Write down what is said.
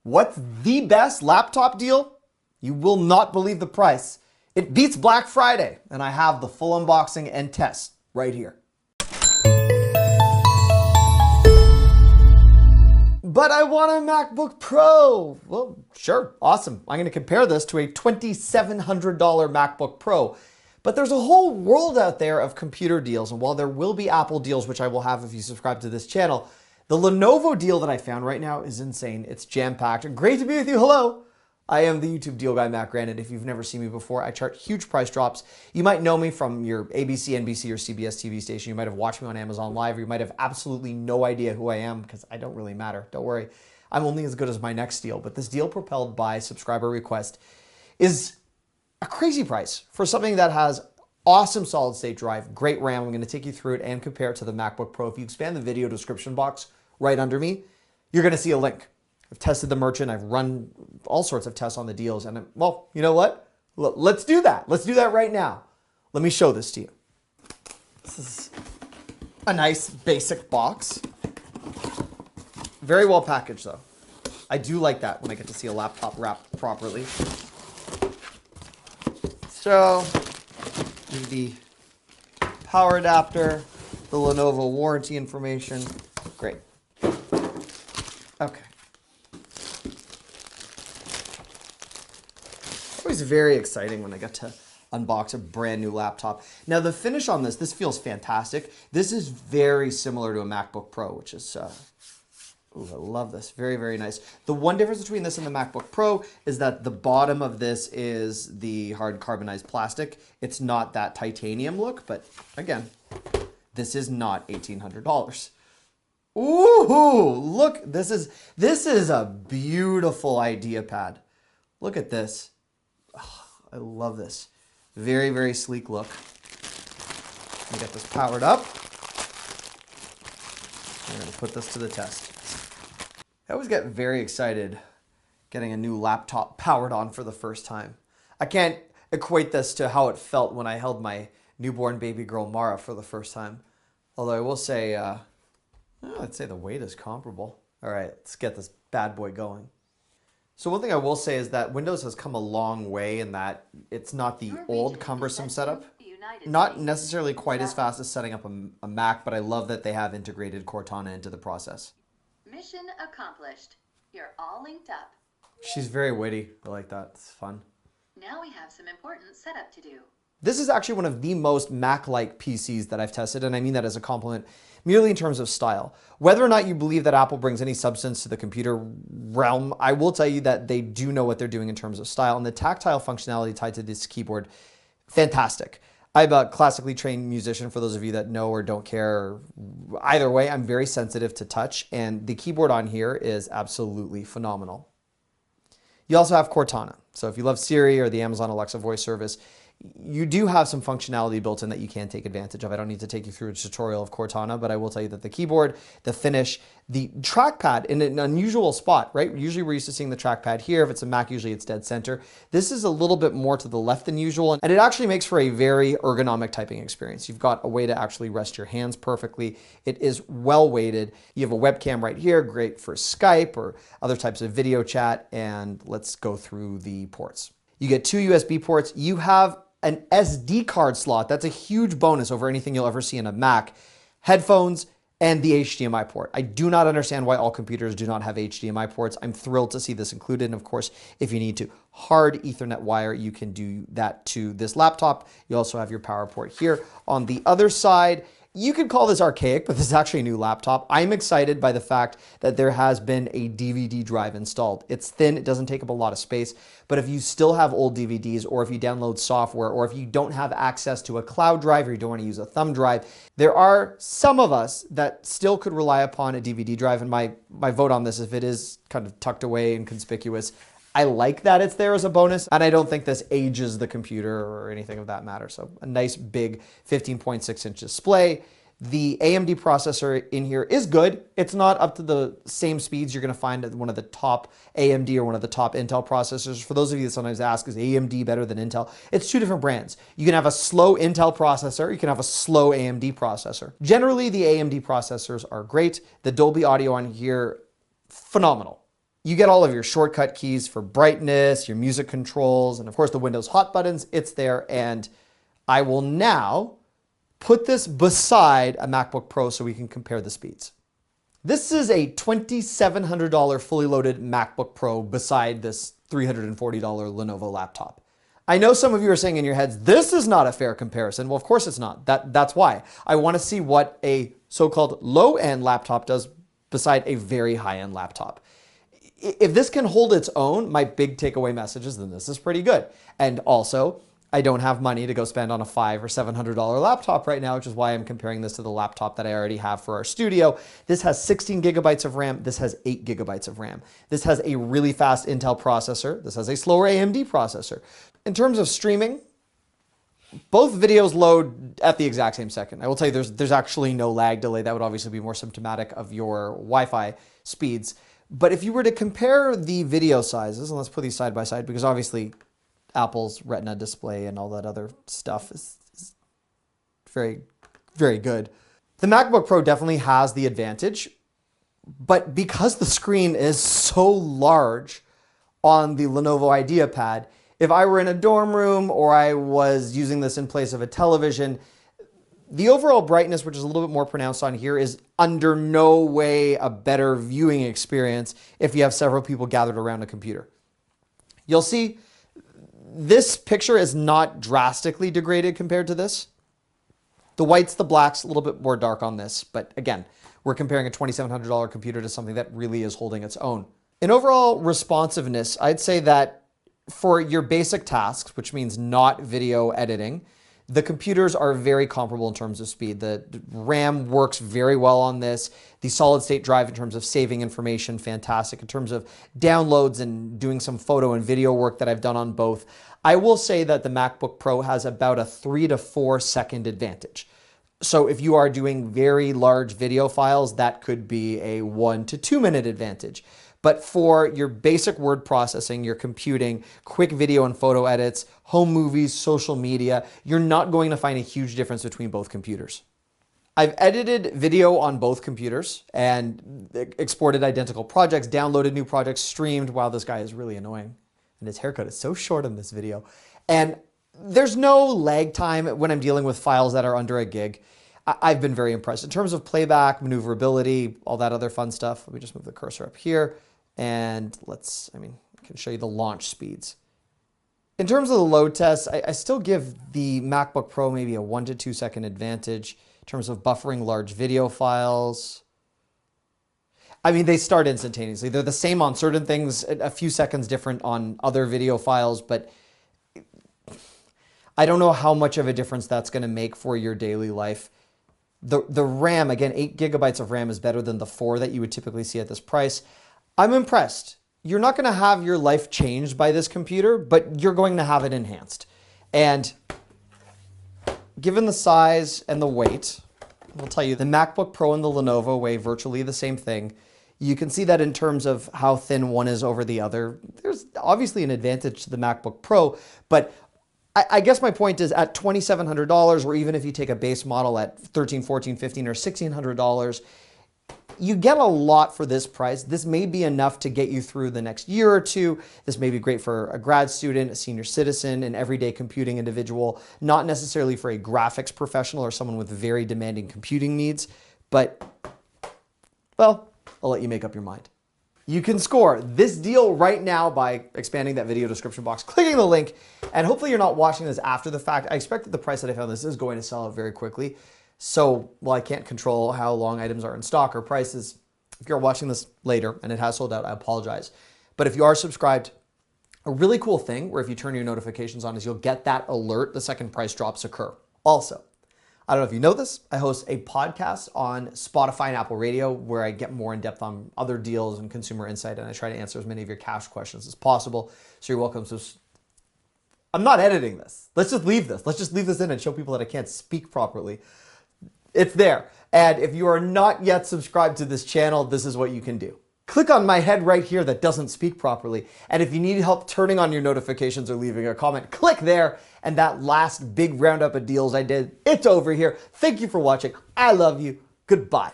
What's the best laptop deal? You will not believe the price. It beats Black Friday, and I have the full unboxing and test right here. But I want a MacBook Pro. Well, sure, awesome. I'm going to compare this to a $2,700 MacBook Pro. But there's a whole world out there of computer deals, and while there will be Apple deals, which I will have if you subscribe to this channel, the Lenovo deal that I found right now is insane. It's jam-packed. Great to be with you. Hello. I am the YouTube deal guy, Matt Granite. If you've never seen me before, I chart huge price drops. You might know me from your ABC, NBC, or CBS TV station. You might have watched me on Amazon Live, or you might have absolutely no idea who I am because I don't really matter. Don't worry. I'm only as good as my next deal. But this deal propelled by subscriber request is a crazy price for something that has awesome solid state drive, great RAM. I'm going to take you through it and compare it to the MacBook Pro. If you expand the video description box right under me, you're going to see a link. I've tested the merchant. I've run all sorts of tests on the deals. And well, you know what? Let's do that. Let's do that right now. Let me show this to you. This is a nice basic box. Very well packaged though. I do like that when I get to see a laptop wrapped properly. So, the power adapter, the Lenovo warranty information. Great. Okay. Always very exciting when I get to unbox a brand new laptop. Now the finish on this feels fantastic. This is very similar to a MacBook Pro, which is, ooh, I love this. Very, very nice. The one difference between this and the MacBook Pro is that the bottom of this is the hard carbonized plastic. It's not that titanium look, but again, this is not $1,800. Ooh, look, this is a beautiful IdeaPad. Look at this. Oh, I love this. Very, very sleek look. Let me get this powered up. I'm going to put this to the test. I always get very excited getting a new laptop powered on for the first time. I can't equate this to how it felt when I held my newborn baby girl Mara for the first time. Although I will say, I'd say the weight is comparable. All right, let's get this bad boy going. So one thing I will say is that Windows has come a long way in that it's not the old cumbersome setup. Not necessarily quite as fast as setting up a Mac, but I love that they have integrated Cortana into the process. Mission accomplished. You're all linked up. She's very witty. I like that. It's fun. Now we have some important setup to do. This is actually one of the most Mac-like PCs that I've tested, and I mean that as a compliment, merely in terms of style. Whether or not you believe that Apple brings any substance to the computer realm, I will tell you that they do know what they're doing in terms of style, and the tactile functionality tied to this keyboard, fantastic. I'm a classically trained musician, for those of you that know or don't care. Either way, I'm very sensitive to touch, and the keyboard on here is absolutely phenomenal. You also have Cortana. So if you love Siri or the Amazon Alexa voice service, you do have some functionality built in that you can take advantage of. I don't need to take you through a tutorial of Cortana, but I will tell you that the keyboard, the finish, the trackpad in an unusual spot, right? Usually we're used to seeing the trackpad here. If it's a Mac, usually it's dead center. This is a little bit more to the left than usual, and it actually makes for a very ergonomic typing experience. You've got a way to actually rest your hands perfectly. It is well weighted. You have a webcam right here, great for Skype or other types of video chat, and let's go through the ports. You get two USB ports. You have an SD card slot. That's a huge bonus over anything you'll ever see in a Mac. Headphones and the HDMI port. I do not understand why all computers do not have HDMI ports. I'm thrilled to see this included. And of course, if you need to hard Ethernet wire, you can do that to this laptop. You also have your power port here. On the other side, you could call this archaic, but this is actually a new laptop. I'm excited by the fact that there has been a DVD drive installed. It's thin, it doesn't take up a lot of space, but if you still have old DVDs, or if you download software, or if you don't have access to a cloud drive, or you don't want to use a thumb drive, there are some of us that still could rely upon a DVD drive, and my vote on this, if it is kind of tucked away and conspicuous, I like that it's there as a bonus, and I don't think this ages the computer or anything of that matter. So a nice big 15.6-inch display. The AMD processor in here is good. It's not up to the same speeds you're going to find at one of the top AMD or one of the top Intel processors. For those of you that sometimes ask, is AMD better than Intel? It's two different brands. You can have a slow Intel processor. You can have a slow AMD processor. Generally, the AMD processors are great. The Dolby Audio on here, phenomenal. You get all of your shortcut keys for brightness, your music controls, and of course the Windows hot buttons. It's there. And I will now put this beside a MacBook Pro so we can compare the speeds. This is a $2,700 fully loaded MacBook Pro beside this $340 Lenovo laptop. I know some of you are saying in your heads, this is not a fair comparison. Well, of course it's not. That's why. I want to see what a so-called low-end laptop does beside a very high-end laptop. If this can hold its own, my big takeaway message is then this is pretty good. And also, I don't have money to go spend on a $500 or $700 laptop right now, which is why I'm comparing this to the laptop that I already have for our studio. This has 16 gigabytes of RAM. This has 8 gigabytes of RAM. This has a really fast Intel processor. This has a slower AMD processor. In terms of streaming, both videos load at the exact same second. I will tell you there's actually no lag delay. That would obviously be more symptomatic of your Wi-Fi speeds. But if you were to compare the video sizes, and let's put these side by side, because obviously Apple's Retina display and all that other stuff is very, very good. The MacBook Pro definitely has the advantage, but because the screen is so large on the Lenovo IdeaPad, if I were in a dorm room or I was using this in place of a television, the overall brightness, which is a little bit more pronounced on here, is under no way a better viewing experience if you have several people gathered around a computer. You'll see this picture is not drastically degraded compared to this. The whites, the blacks, a little bit more dark on this. But again, we're comparing a $2,700 computer to something that really is holding its own. In overall responsiveness, I'd say that for your basic tasks, which means not video editing, the computers are very comparable in terms of speed. The RAM works very well on this. The solid state drive in terms of saving information, fantastic. In terms of downloads and doing some photo and video work that I've done on both, I will say that the MacBook Pro has about a 3 to 4 second advantage. So if you are doing very large video files, that could be a 1 to 2 minute advantage. But for your basic word processing, your computing, quick video and photo edits, home movies, social media, you're not going to find a huge difference between both computers. I've edited video on both computers and exported identical projects, downloaded new projects, streamed. Wow, this guy is really annoying. And his haircut is so short in this video. And there's no lag time when I'm dealing with files that are under a gig. I've been very impressed. In terms of playback, maneuverability, all that other fun stuff, let me just move the cursor up here. And I can show you the launch speeds. In terms of the load tests, I still give the MacBook Pro maybe a 1 to 2 second advantage in terms of buffering large video files. I mean, they start instantaneously. They're the same on certain things, a few seconds different on other video files, but I don't know how much of a difference that's going to make for your daily life. The RAM, again, 8 gigabytes of RAM is better than the 4 that you would typically see at this price. I'm impressed. You're not going to have your life changed by this computer, but you're going to have it enhanced. And given the size and the weight, I'll tell you, the MacBook Pro and the Lenovo weigh virtually the same thing. You can see that in terms of how thin one is over the other. There's obviously an advantage to the MacBook Pro, but I guess my point is at $2,700, or even if you take a base model at $1,300, $1,400, $1,500, or $1,600, you get a lot for this price. This may be enough to get you through the next year or two. This may be great for a grad student, a senior citizen, an everyday computing individual, not necessarily for a graphics professional or someone with very demanding computing needs. But, well, I'll let you make up your mind. You can score this deal right now by expanding that video description box, clicking the link, and hopefully you're not watching this after the fact. I expect that the price that I found this is going to sell out very quickly. So while I can't control how long items are in stock or prices, if you're watching this later and it has sold out, I apologize. But if you are subscribed, a really cool thing where if you turn your notifications on is you'll get that alert the second price drops occur. Also, I don't know if you know this, I host a podcast on Spotify and Apple Radio where I get more in depth on other deals and consumer insight, and I try to answer as many of your cash questions as possible. So you're welcome. So I'm not editing this. Let's just leave this. Let's just leave this in and show people that I can't speak properly. It's there. And if you are not yet subscribed to this channel, this is what you can do. Click on my head right here that doesn't speak properly. And if you need help turning on your notifications or leaving a comment, click there. And that last big roundup of deals I did, it's over here. Thank you for watching. I love you. Goodbye.